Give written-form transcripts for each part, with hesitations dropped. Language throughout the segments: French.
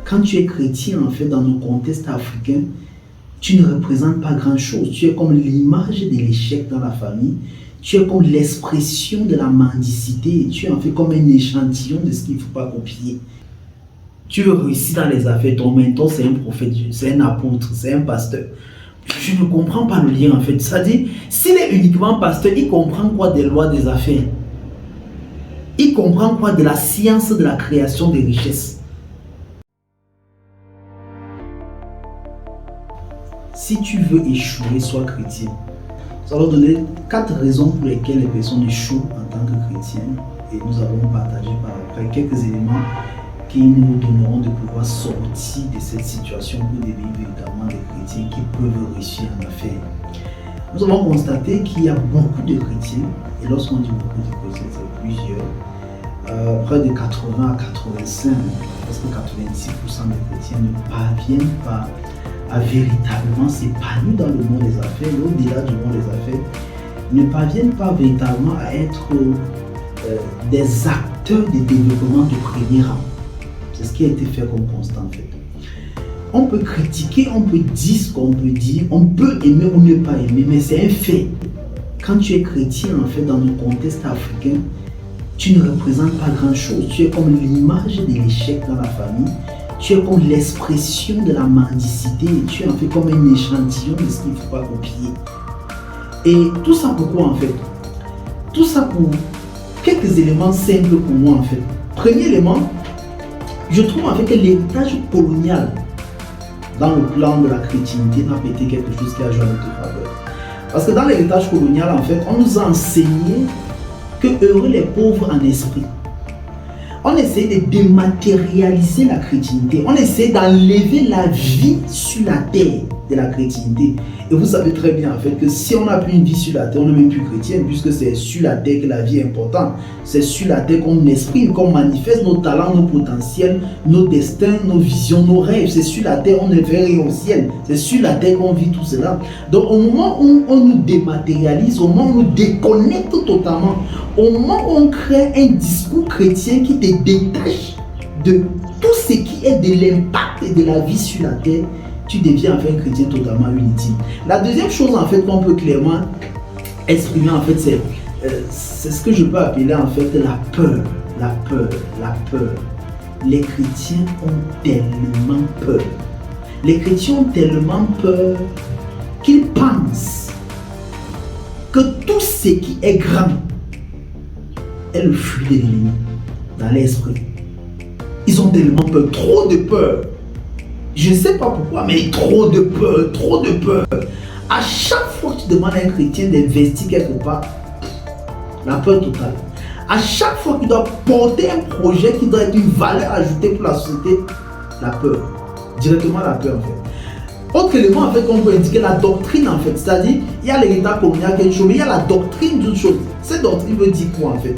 Quand tu es chrétien, en fait, dans nos contextes africains, tu ne représentes pas grand-chose. Tu es comme l'image de l'échec dans la famille. Tu es comme l'expression de la mendicité. Tu es en fait comme un échantillon de ce qu'il ne faut pas copier. Tu veux réussir dans les affaires. Ton mentor, c'est un prophète, c'est un apôtre, c'est un pasteur. Je ne comprends pas le lien, en fait. C'est-à-dire, s'il est uniquement pasteur, il comprend quoi des lois des affaires? Il comprend quoi de la science de la création des richesses? Si tu veux échouer, sois chrétien. Nous allons donner 4 raisons pour lesquelles les personnes échouent en tant que chrétiens. Et nous allons partager par après quelques éléments qui nous donneront de pouvoir sortir de cette situation pour devenir véritablement des chrétiens qui peuvent réussir en affaires. Nous avons constaté qu'il y a beaucoup de chrétiens, et lorsqu'on dit beaucoup de chrétiens, c'est plusieurs, près de 80 à 85, presque 96% des chrétiens ne parviennent pas à véritablement s'épanouir dans le monde des affaires, au-delà du monde des affaires, ne parviennent pas véritablement à être des acteurs de développement de premier rang. C'est ce qui a été fait comme constat en fait. On peut critiquer, on peut dire ce qu'on peut dire, on peut aimer ou ne pas aimer, mais c'est un fait. Quand tu es chrétien en fait dans nos contextes africains, tu ne représentes pas grand-chose. Tu es comme l'image de l'échec dans la famille. Tu es comme l'expression de la mendicité. Tu es en fait comme un échantillon de ce qu'il ne faut pas copier. Et tout ça pourquoi en fait? Tout ça pour quelques éléments simples pour moi en fait. Premier élément, je trouve en fait que l'héritage colonial dans le plan de la chrétienté n'a pas été quelque chose qui a joué à notre faveur. Parce que dans l'héritage colonial en fait, on nous a enseigné que heureux les pauvres en esprit. On essaie de dématérialiser la chrétienté. On essaie d'enlever la vie sur la terre de la chrétienté. Et vous savez très bien en fait que si on n'a plus une vie sur la terre, on n'est même plus chrétien, puisque c'est sur la terre que la vie est importante. C'est sur la terre qu'on exprime, qu'on manifeste nos talents, nos potentiels, nos destins, nos visions, nos rêves. C'est sur la terre on est vers au ciel. C'est sur la terre qu'on vit tout cela. Donc au moment où on nous dématérialise, au moment où on nous déconnecte totalement, au moment où on crée un discours chrétien qui te détache de tout ce qui est de l'impact de la vie sur la terre, tu deviens en fait un chrétien totalement inutile. La deuxième chose en fait qu'on peut clairement exprimer en fait c'est ce que je peux appeler en fait la peur. La peur, la peur. Les chrétiens ont tellement peur. Les chrétiens ont tellement peur qu'ils pensent que tout ce qui est grand est le fruit de l'ennemi dans l'esprit. Ils ont tellement peur, trop de peur. Je ne sais pas pourquoi, mais trop de peur, trop de peur. À chaque fois que tu demandes à un chrétien d'investir quelque part, la peur totale. À chaque fois qu'il doit porter un projet qui doit être une valeur ajoutée pour la société, la peur. Directement la peur en fait. Autre élément en fait qu'on peut indiquer, la doctrine en fait. C'est-à-dire, il y a l'héritage communal quelque chose, mais il y a la doctrine d'une chose. Cette doctrine veut dire quoi en fait?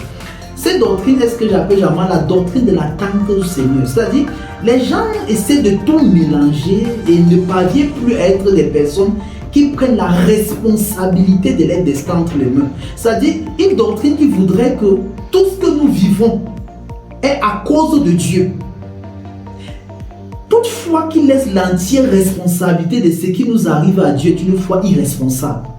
Cette doctrine est ce que j'appelle la doctrine de l'attente du Seigneur. C'est-à-dire, les gens essaient de tout mélanger et ne parviennent plus à être des personnes qui prennent la responsabilité de leur destin entre les mains. C'est-à-dire, une doctrine qui voudrait que tout ce que nous vivons est à cause de Dieu. Toutefois qu'il laisse l'entière responsabilité de ce qui nous arrive à Dieu est une foi irresponsable.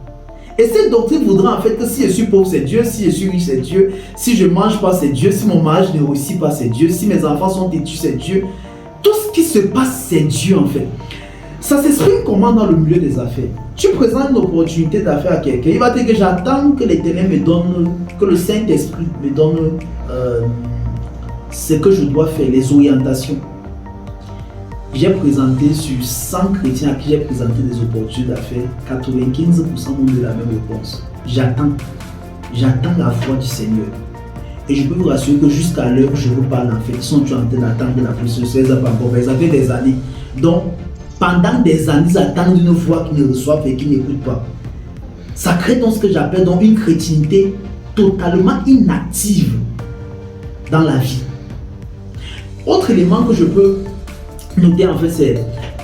Et cette doctrine voudra en fait que si je suis pauvre, c'est Dieu, si je suis riche, c'est Dieu, si je ne mange pas, c'est Dieu, si mon mariage ne réussit pas, c'est Dieu, si mes enfants sont têtus, c'est Dieu. Tout ce qui se passe, c'est Dieu en fait. Ça s'exprime comment dans le milieu des affaires? Tu présentes une opportunité d'affaires à quelqu'un, il va te dire que j'attends que l'Éternel me donne, que le Saint-Esprit me donne ce que je dois faire, les orientations. J'ai présenté sur 100 chrétiens à qui j'ai présenté des opportunités d'affaires, 95% m'ont donné la même réponse. J'attends la foi du Seigneur. Et je peux vous rassurer que jusqu'à l'heure où je vous parle en fait, ils sont en train d'attendre la puissance, ça fait des années. Donc, pendant des années, ils attendent une foi qu'ils ne reçoivent et qu'ils n'écoutent pas. Ça crée donc ce que j'appelle donc une chrétienté totalement inactive dans la vie. Autre élément que je peux noter en fait, c'est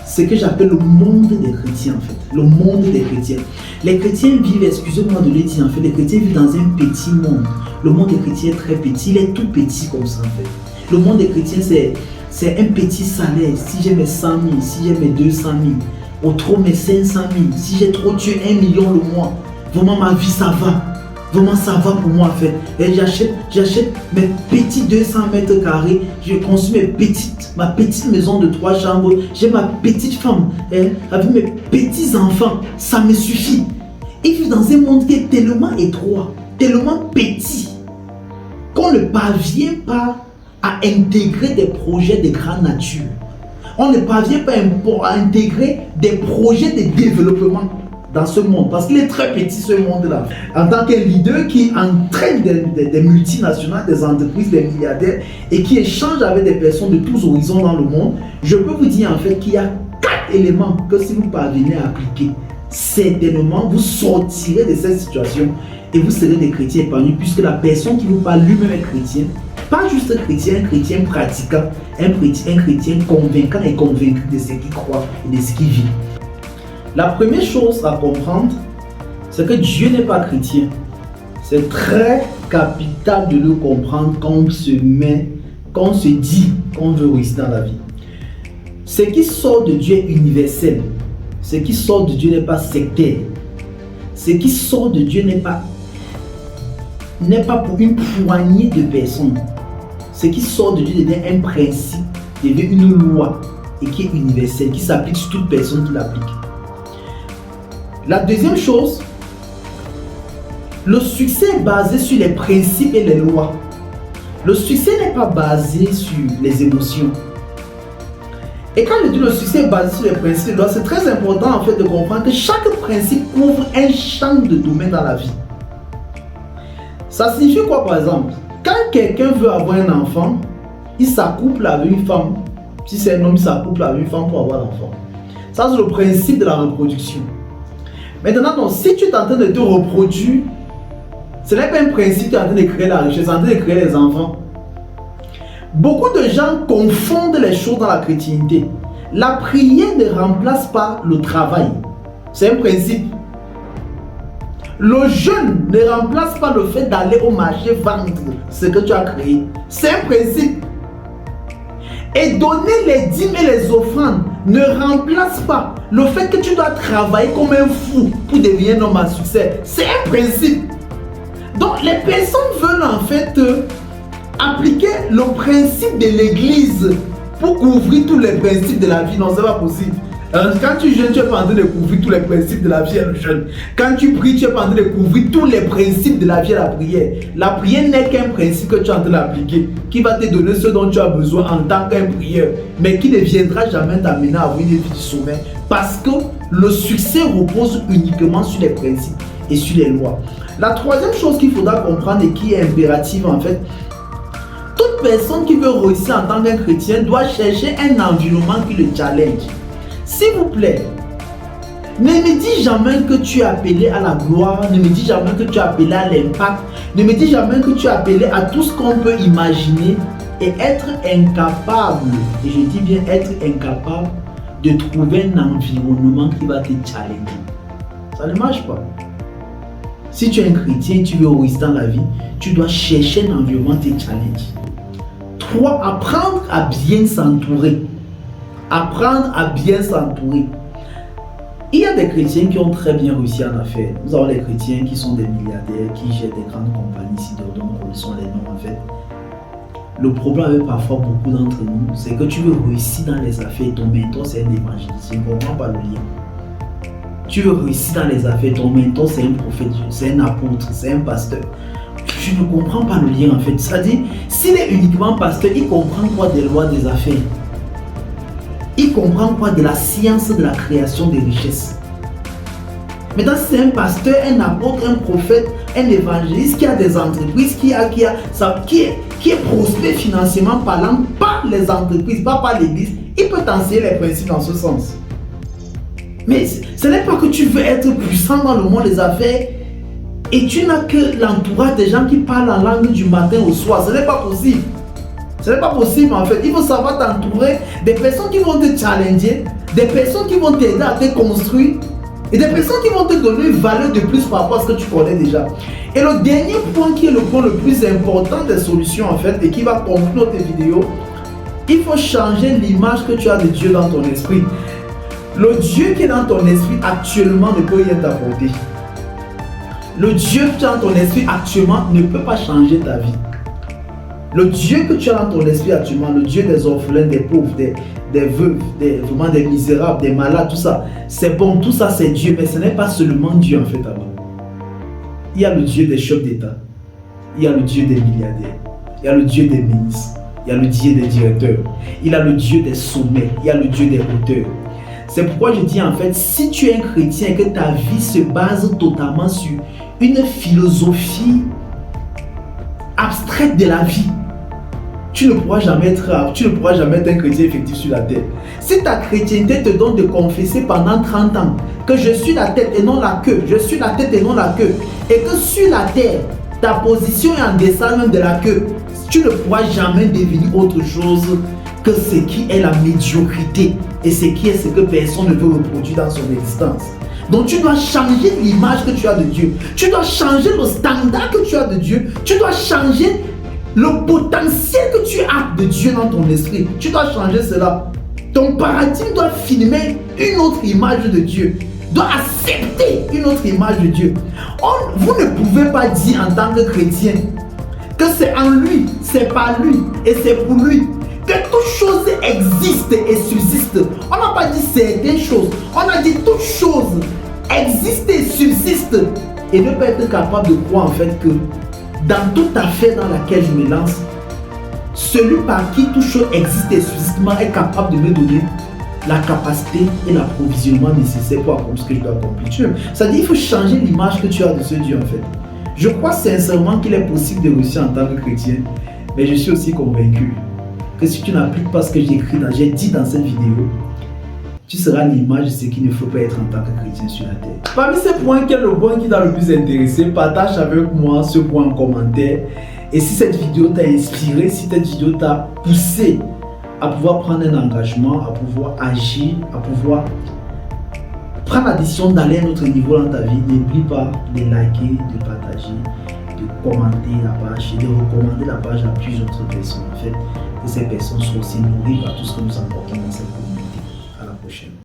ce que j'appelle le monde des chrétiens en fait. le monde des chrétiens. Les chrétiens vivent, excusez-moi de le dire, en fait, les chrétiens vivent dans un petit monde. Le monde des chrétiens est très petit, il est tout petit comme ça en fait. Le monde des chrétiens, c'est un petit salaire. Si j'ai mes 100 000, si j'ai mes 200 000, au trop mes 500 000, si j'ai trop tué 1 million le mois, vraiment ma vie ça va. Vraiment ça va pour moi en fait. Et j'achète mes petits 200 mètres carrés, je construis ma petite maison de 3 chambres, j'ai ma petite femme, avec mes petits enfants, ça me suffit. Ils vivent dans un monde qui est tellement étroit, tellement petit, qu'on ne parvient pas à intégrer des projets de grande nature. On ne parvient pas à intégrer des projets de développement dans ce monde, parce qu'il est très petit ce monde-là. En tant qu'un leader qui entraîne des multinationales, des entreprises, des milliardaires et qui échange avec des personnes de tous horizons dans le monde, je peux vous dire en fait qu'il y a 4 éléments que si vous parvenez à appliquer, certainement vous sortirez de cette situation et vous serez des chrétiens épanouis, puisque la personne qui vous parle lui-même est chrétien. Pas juste un chrétien pratiquant, un chrétien convaincant et convaincu de ce qu'il croit et de ce qu'il vit. La première chose à comprendre, c'est que Dieu n'est pas chrétien. C'est très capital de le comprendre quand on se dit qu'on veut réussir dans la vie. Ce qui sort de Dieu est universel. Ce qui sort de Dieu n'est pas sectaire. Ce qui sort de Dieu n'est pas pour une poignée de personnes. Ce qui sort de Dieu devient un principe, devient une loi et qui est universelle, qui s'applique sur toute personne qui l'applique. La deuxième chose, le succès est basé sur les principes et les lois. Le succès n'est pas basé sur les émotions. Et quand je dis le succès est basé sur les principes et les lois, c'est très important en fait de comprendre que chaque principe couvre un champ de domaine dans la vie. Ça signifie quoi par exemple? Quand quelqu'un veut avoir un enfant, il s'accouple avec une femme. Si c'est un homme, il s'accouple avec une femme pour avoir l'enfant. Ça c'est le principe de la reproduction. Maintenant, donc, si tu es en train de te reproduire, ce n'est pas un principe, tu es en train de créer la richesse, tu es en train de créer les enfants. Beaucoup de gens confondent les choses dans la chrétienté. La prière ne remplace pas le travail. C'est un principe. Le jeûne ne remplace pas le fait d'aller au marché vendre ce que tu as créé. C'est un principe. Et donner les dîmes et les offrandes ne remplace pas le fait que tu dois travailler comme un fou pour devenir un homme à succès. C'est un principe. Donc les personnes veulent en fait appliquer le principe de l'église pour couvrir tous les principes de la vie. Non, c'est pas possible. Quand tu jeûnes, tu es pas en train de couvrir tous les principes de la vie et le jeûne. Quand tu pries, tu es pas en train de couvrir tous les principes de la vie et la prière. La prière n'est qu'un principe que tu es en train d'appliquer, qui va te donner ce dont tu as besoin en tant qu'un prieur, mais qui ne viendra jamais t'amener à avoir une vie du sommet, parce que le succès repose uniquement sur les principes et sur les lois. La troisième chose qu'il faudra comprendre et qui est impérative en fait, toute personne qui veut réussir en tant qu'un chrétien doit chercher un environnement qui le challenge. S'il vous plaît, ne me dis jamais que tu es appelé à la gloire, ne me dis jamais que tu es appelé à l'impact, ne me dis jamais que tu es appelé à tout ce qu'on peut imaginer et être incapable, et je dis bien être incapable de trouver un environnement qui va te challenger. Ça ne marche pas. Si tu es un chrétien, tu veux réussir dans la vie, tu dois chercher un environnement qui te challenge. 3. Apprendre à bien s'entourer. Apprendre à bien s'entourer. Il y a des chrétiens qui ont très bien réussi en affaires. Nous avons des chrétiens qui sont des milliardaires, qui gèrent des grandes compagnies ici, dont nous connaissons les noms en fait. Le problème avec parfois beaucoup d'entre nous, c'est que tu veux réussir dans les affaires, ton mentor c'est un évangéliste, tu ne comprends pas le lien. Tu veux réussir dans les affaires, ton mentor c'est un prophète, c'est un apôtre, c'est un pasteur. Tu ne comprends pas le lien en fait. C'est-à-dire, s'il est uniquement pasteur, il comprend quoi des lois des affaires? Il comprend quoi de la science de la création des richesses? Maintenant, c'est un pasteur, un apôtre, un prophète, un évangéliste qui a des entreprises, qui est prospère financièrement parlant par les entreprises, pas par l'église. Il peut t'enseigner les principes dans ce sens. Mais ce n'est pas que tu veux être puissant dans le monde des affaires et tu n'as que l'entourage des gens qui parlent en langue du matin au soir. Ce n'est pas possible. Ce n'est pas possible en fait. Il faut savoir t'entourer des personnes qui vont te challenger, des personnes qui vont t'aider à te construire Et des personnes qui vont te donner une valeur de plus par rapport à ce que tu connais déjà. Et le dernier point qui est le point le plus important des solutions en fait et qui va conclure tes vidéos, il faut changer l'image que tu as de Dieu dans ton esprit. Le Dieu qui est dans ton esprit actuellement ne peut rien t'apporter. Le Dieu que tu as dans ton esprit actuellement ne peut pas changer ta vie. Le Dieu que tu as dans ton esprit actuellement, le Dieu des orphelins, des pauvres, des veuves, vraiment des misérables, des malades, tout ça, c'est bon, tout ça c'est Dieu, mais ce n'est pas seulement Dieu en fait avant. Il y a le Dieu des chefs d'État, il y a le Dieu des milliardaires, il y a le Dieu des ministres, il y a le Dieu des directeurs, il y a le Dieu des sommets, il y a le Dieu des hauteurs. C'est pourquoi je dis en fait, si tu es un chrétien et que ta vie se base totalement sur une philosophie abstraite de la vie, tu ne pourras jamais être un chrétien effectif sur la terre. Si ta chrétienté te donne de confesser pendant 30 ans que je suis la tête et non la queue, je suis la tête et non la queue, et que sur la terre, ta position est en descendant même de la queue, tu ne pourras jamais devenir autre chose que ce qui est la médiocrité et ce qui est ce que personne ne veut reproduire dans son existence. Donc tu dois changer l'image que tu as de Dieu. Tu dois changer le standard que tu as de Dieu. Tu dois changer le potentiel que tu as de Dieu dans ton esprit. Tu dois changer cela. Ton paradigme doit filmer une autre image de Dieu. Doit accepter une autre image de Dieu. Vous ne pouvez pas dire en tant que chrétien que c'est en lui, c'est par lui et c'est pour lui que toutes choses existent et subsistent. On n'a pas dit certaines choses. On a dit toutes choses existent et subsistent. Et ne pas être capable de croire en fait que dans toute affaire dans laquelle je me lance, celui par qui toute chose existe et subsiste est capable de me donner la capacité et l'approvisionnement nécessaire pour accomplir ce que je dois accomplir. C'est-à-dire qu'il faut changer l'image que tu as de ce Dieu en fait. Je crois sincèrement qu'il est possible de réussir en tant que chrétien, mais je suis aussi convaincu que si tu n'appliques pas ce que j'ai dit dans cette vidéo, tu seras l'image de ce qu'il ne faut pas être en tant que chrétien sur la terre. Parmi ces points, quel est le point qui t'a le plus intéressé? Partage avec moi ce point en commentaire. Et si cette vidéo t'a inspiré, si cette vidéo t'a poussé à pouvoir prendre un engagement, à pouvoir agir, à pouvoir prendre la décision d'aller à un autre niveau dans ta vie, n'oublie pas de liker, de partager, de commenter la page et de recommander la page à plusieurs autres personnes. En fait, que ces personnes soient aussi nourries par tout ce que nous apportons dans cette communauté. À la prochaine.